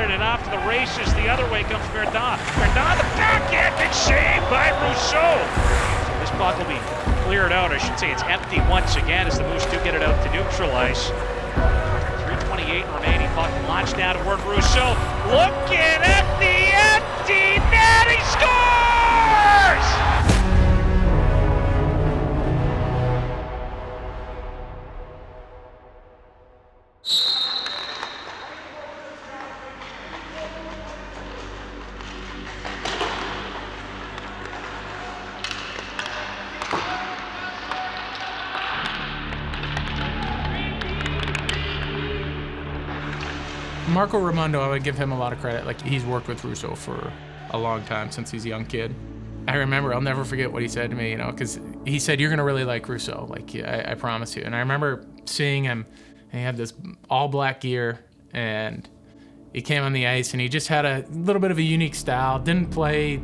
fired it off to the races. The other way comes Verdun. Verdun, the backhand, big save by Rousseau. So this puck will be cleared out. I should say it's empty once again as the Moose do get it out to neutral ice. 3:28 remaining. Puck launched down toward Rousseau. Looking at the empty net. He scores! Marco Raimondo, I would give him a lot of credit. Like, he's worked with Rousseau for a long time, since he's a young kid. I remember, I'll never forget what he said to me, you know, because he said, "You're going to really like Rousseau, like, I promise you." And I remember seeing him, and he had this all black gear, and he came on the ice, and he just had a little bit of a unique style. Didn't play,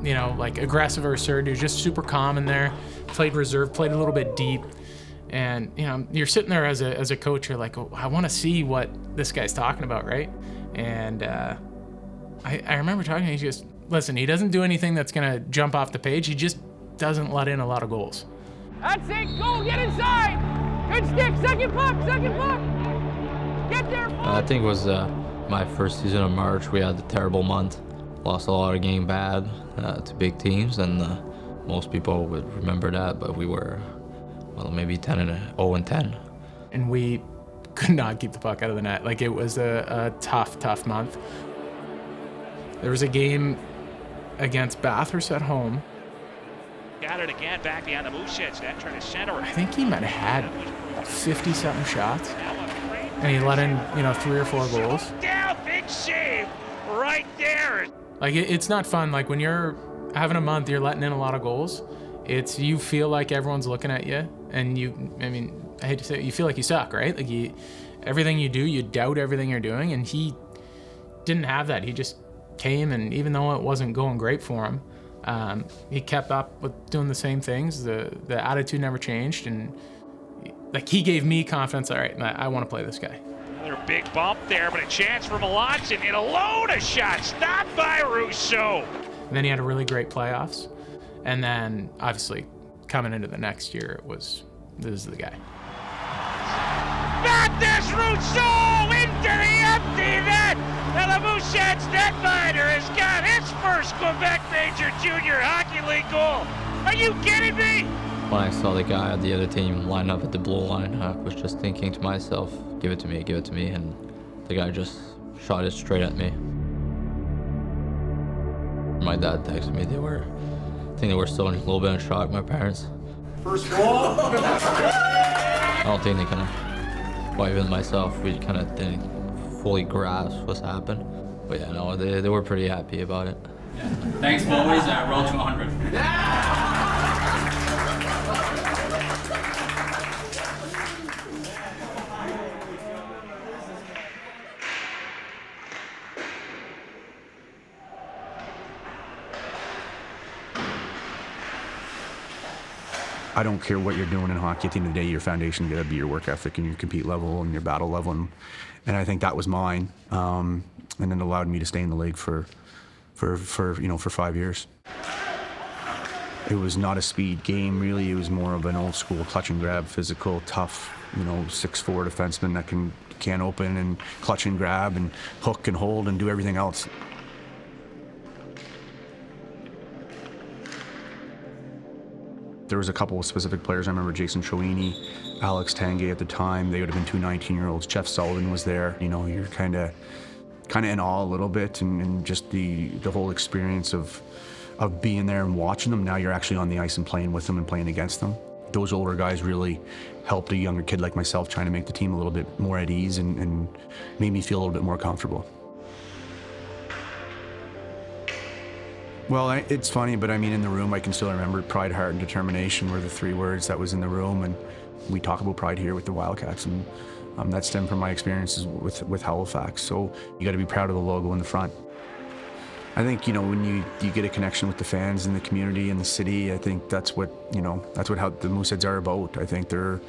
you know, like aggressive or assertive. He was just super calm in there. Played reserve, played a little bit deep. And, you know, you're sitting there as a coach, you're like, oh, I want to see what this guy's talking about, right? And I remember talking to him, he just, listen, he doesn't do anything that's going to jump off the page. He just doesn't let in a lot of goals. That's it, go, get inside. Good stick, second puck. Get there, I think it was my first season in March. We had a terrible month. Lost a lot of games bad to big teams, and most people would remember that, but we were, well, maybe 0-10. And we could not keep the puck out of the net. Like, it was a tough month. There was a game against Bathurst at home. Got it again, back behind the Mooseheads. That turn is center. I think he might have had 50-something shots. And he let in, you know, 3 or 4 goals. Down, big save right there. Like, it's not fun. Like, when you're having a month, you're letting in a lot of goals. You feel like everyone's looking at you, and I hate to say it, you feel like you suck, right? Like, everything you do, you doubt everything you're doing, and he didn't have that. He just came, and even though it wasn't going great for him, he kept up with doing the same things. The attitude never changed, and like, he gave me confidence. All right, I want to play this guy. Another big bump there, but a chance for Melanson, and a load of shots stopped by Rousseau. And then he had a really great playoffs. And then, obviously, coming into the next year, this is the guy. Mathis, Rousseau into the empty net. And the Mooseheads netminder has got his first Quebec Major Junior Hockey League goal. Are you kidding me? When I saw the guy at the other team line up at the blue line, I was just thinking to myself, give it to me, and the guy just shot it straight at me. My dad texted me, I think they were still in a little bit in shock, my parents. First goal! I don't think they kind of, well, even myself, we kind of didn't fully grasp what's happened. But yeah, no, they were pretty happy about it. Yeah. Thanks, boys. Roll to 100. Yeah! I don't care what you're doing in hockey. At the end of the day, your foundation got to be your work ethic and your compete level and your battle level, and I think that was mine. And it allowed me to stay in the league for 5 years. It was not a speed game, really. It was more of an old school clutch and grab, physical, tough, 6'4" defenseman that can open and clutch and grab and hook and hold and do everything else. There was a couple of specific players. I remember Jason Chouini, Alex Tanguay at the time. They would have been 2 19-year-olds. Jeff Sullivan was there. You're kind of in awe a little bit, and just the whole experience of being there and watching them. Now you're actually on the ice and playing with them and playing against them. Those older guys really helped a younger kid like myself trying to make the team a little bit more at ease and made me feel a little bit more comfortable. Well, it's funny, but in the room, I can still remember pride, heart, and determination were the 3 words that was in the room, and we talk about pride here with the Wildcats, and that stemmed from my experiences with Halifax. So you got to be proud of the logo in the front. I think, when you get a connection with the fans and the community and the city, I think that's what how the Mooseheads are about. I think they're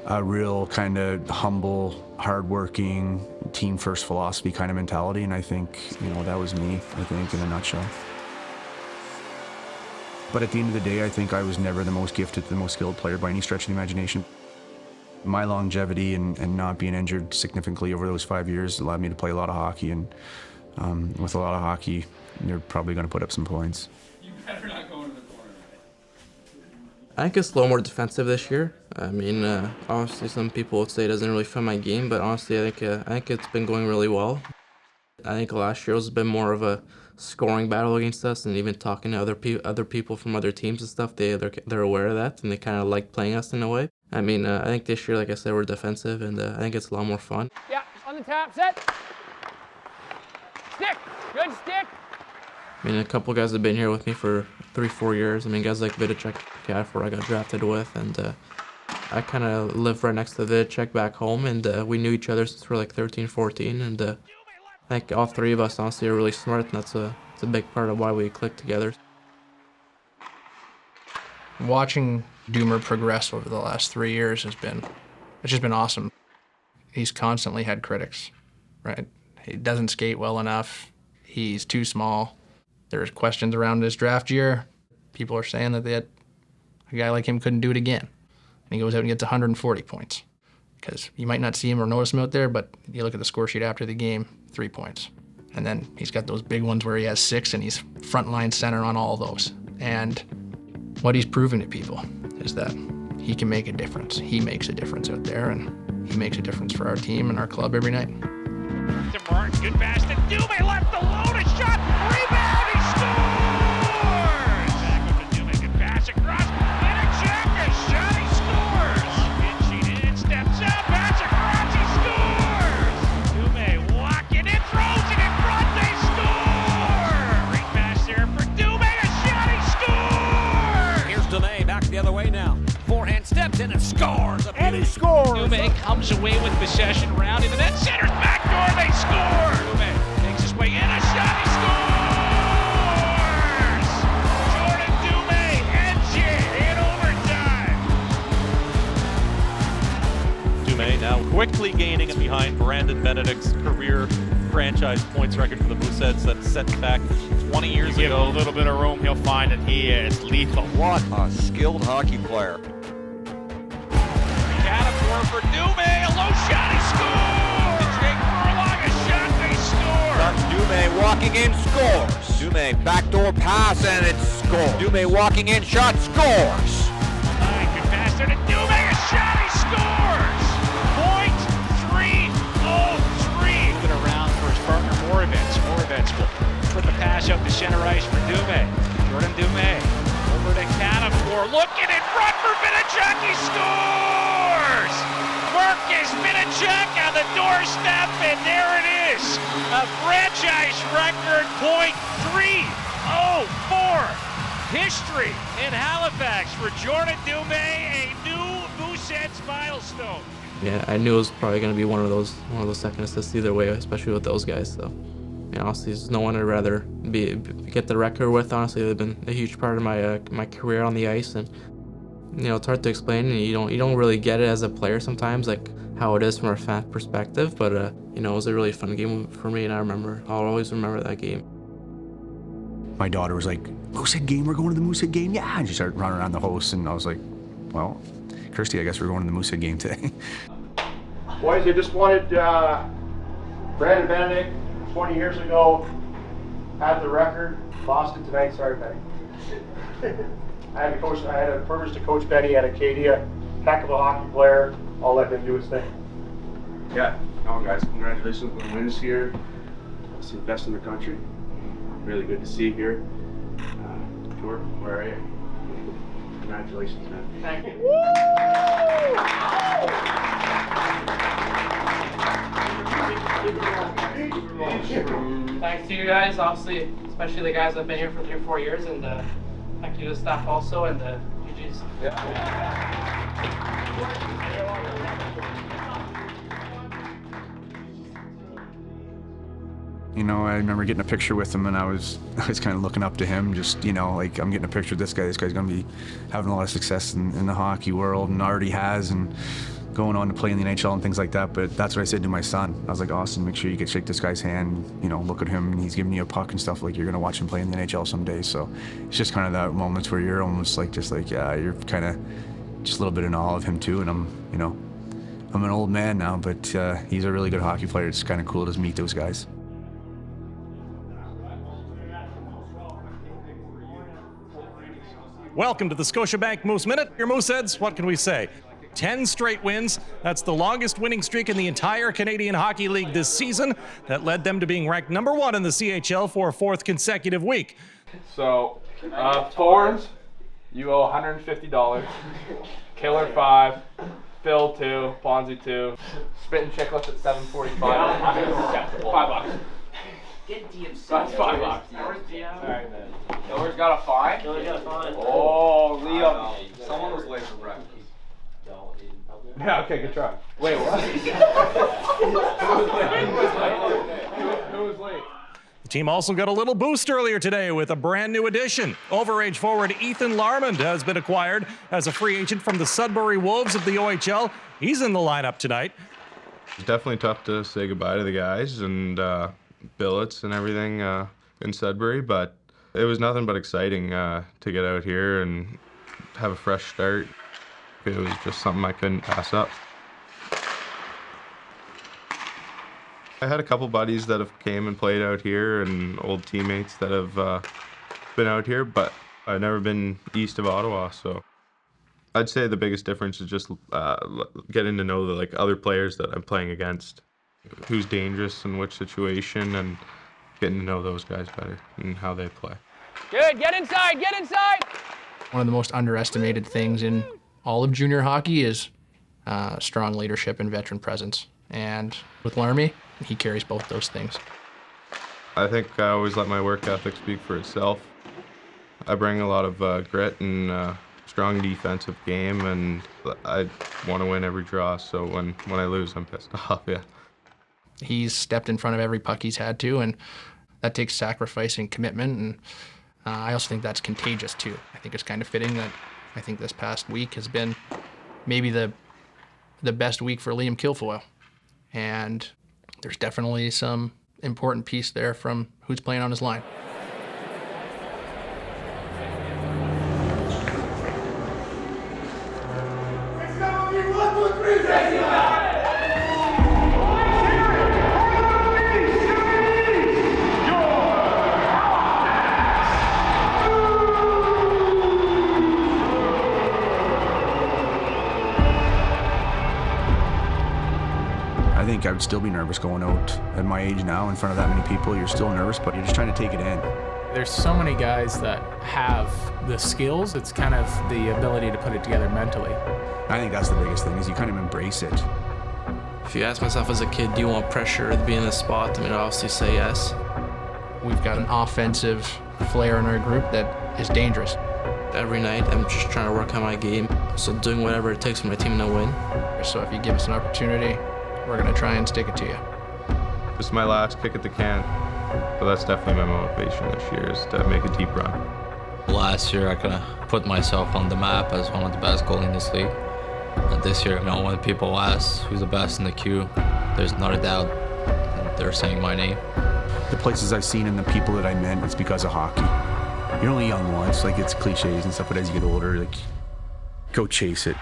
a real kind of humble, hardworking, team-first philosophy kind of mentality, and I think, that was me, I think, in a nutshell. But at the end of the day, I think I was never the most gifted, the most skilled player by any stretch of the imagination. My longevity and not being injured significantly over those 5 years allowed me to play a lot of hockey, and with a lot of hockey, you're probably going to put up some points. You better not go into the corner. I think it's a little more defensive this year. I mean, obviously some people would say it doesn't really fit my game, but honestly, I think it's been going really well. I think last year was a bit more of a scoring battle against us, and even talking to other people from other teams and stuff, they're aware of that, and they kind of like playing us in a way. I mean, I think this year, like I said, we're defensive, and I think it's a lot more fun. Yeah, on the tap, set. Stick, good stick. I mean, a couple guys have been here with me for 3-4 years. I mean, guys like Vidicek, where I got drafted with, and I kind of live right next to Vidicek back home, and we knew each other since we were like 13, 14, and I think all three of us honestly are really smart, and that's a big part of why we click together. Watching Doomer progress over the last 3 years it's just been awesome. He's constantly had critics, right? He doesn't skate well enough. He's too small. There's questions around his draft year. People are saying that a guy like him couldn't do it again. And he goes out and gets 140 points. Because you might not see him or notice him out there, but you look at the score sheet after the game, 3 points. And then he's got those big ones where he has 6, and he's frontline center on all those. And what he's proven to people is that he can make a difference. He makes a difference out there, and he makes a difference for our team and our club every night. To Martin, good pass to Dumais, left alone, a shot, rebound, he scores! Back up to Dumais, good pass across, and a check, a shot, he scores! Inching in, steps up, pass across, he scores! Dumais walking in, throws it in front, they score! Great pass there for Dumais, a shot, he scores! Here's Dumais, back the other way now. Forehand steps in and scores! And he scores! Dumais comes away with possession, round into that center's back door, they score! Dumais takes his way in, a shot, he scores! Jordan Dumais ends it in overtime. Dumais now quickly gaining behind Brandon Benedict's career franchise points record for the Mooseheads that's set back 20 years Give ago. him a little bit of room, he'll find that he is lethal. What a skilled hockey player. Catafore for Dumais, a low shot, he scores! Jake Furlong, a shot, they score! Dumais walking in, scores. Dumais backdoor pass and it scores. Dumais walking in, shot, scores. Good pass there to Dumais, a shot, he scores! .303. Moving around for his partner Moravets. Moravets will put the pass out to center ice for Dumais. Jordan Dumais over to Catafore, looking in front for Vidicek, he scores! Marcus Vidicek on the doorstep, and there it is, a franchise record .304. History in Halifax for Jordan Dumais, a new Mooseheads milestone. Yeah, I knew it was probably going to be one of those second assists either way, especially with those guys. So, honestly, there's no one I'd rather get the record with. Honestly, they've been a huge part of my career on the ice, and it's hard to explain. And you don't really get it as a player sometimes, like how it is from a fan perspective. But it was a really fun game for me, and I'll always remember that game. My daughter was like, Moosehead game, we're going to the Moosehead game? Yeah, and she started running around the house, and I was like, well, Kirsty, I guess we're going to the Moosehead game today. Boys, I just wanted Brandon Benedict, 20 years ago, had the record, lost it tonight. Sorry, Benny. I had a privilege to coach Benny at Acadia, heck of a hockey player. I'll let him do his thing. Yeah, no, guys, congratulations on the wins here. It's the best in the country. Really good to see you here. George, where are you? Congratulations, man. Thank you. Thanks to you guys, obviously, especially the guys that have been here for 3 or 4 years, and thank you to the staff also, and GG's. I remember getting a picture with him, and I was kind of looking up to him, just, like, I'm getting a picture with this guy. This guy's going to be having a lot of success in the hockey world, and already has, and going on to play in the NHL and things like that, but that's what I said to my son. I was like, Austin, make sure you shake this guy's hand, you know, look at him, and he's giving you a puck and stuff, like you're gonna watch him play in the NHL someday. So it's just kind of that moments where you're almost like, yeah, you're kind of just a little bit in awe of him too. And I'm an old man now, but he's a really good hockey player. It's kind of cool to meet those guys. Welcome to the Scotiabank Moose Minute. Your Mooseheads, what can we say? 10 straight wins. That's the longest winning streak in the entire Canadian Hockey League this season. That led them to being ranked #1 in the CHL for a 4th consecutive week. So, Thorns, you owe $150. Killer 5. Phil 2. Ponzi 2. Spittin' Chicklets at $7.45. $5. Get DMC. That's $5. Alright, man. Killer's got a fine? Killer's got a fine. Oh, Leo. Someone was late for breakfast. Yeah, okay, good try. Wait, what? Who was late? The team also got a little boost earlier today with a brand new addition. Overage forward Ethan Larmond has been acquired as a free agent from the Sudbury Wolves of the OHL. He's in the lineup tonight. It's definitely tough to say goodbye to the guys and billets and everything in Sudbury, but it was nothing but exciting to get out here and have a fresh start. It was just something I couldn't pass up. I had a couple buddies that have came and played out here and old teammates that have been out here, but I've never been east of Ottawa, so I'd say the biggest difference is just getting to know the other players that I'm playing against, who's dangerous in which situation, and getting to know those guys better and how they play. Good, get inside, get inside! One of the most underestimated things in all of junior hockey is strong leadership and veteran presence. And with Larmy, he carries both those things. I think I always let my work ethic speak for itself. I bring a lot of grit and strong defensive game, and I want to win every draw, so when I lose, I'm pissed off, yeah. He's stepped in front of every puck he's had to, and that takes sacrifice and commitment, and I also think that's contagious too. I think it's kind of fitting that I think this past week has been maybe the best week for Liam Kilfoyle. And there's definitely some important piece there from who's playing on his line. I think I would still be nervous going out at my age now in front of that many people. You're still nervous, but you're just trying to take it in. There's so many guys that have the skills. It's kind of the ability to put it together mentally. I think that's the biggest thing, is you kind of embrace it. If you ask myself as a kid, do you want pressure to be in a spot? I mean, I'd obviously say yes. We've got an offensive flair in our group that is dangerous. Every night, I'm just trying to work on my game. So doing whatever it takes for my team to win. So if you give us an opportunity, we're going to try and stick it to you. This is my last kick at the can, but that's definitely my motivation this year, is to make a deep run. Last year, I kind of put myself on the map as one of the best goalies in this league. And this year, when people ask who's the best in the queue, there's not a doubt that they're saying my name. The places I've seen and the people that I met, it's because of hockey. You're only young once, it's cliches and stuff, but as you get older, go chase it.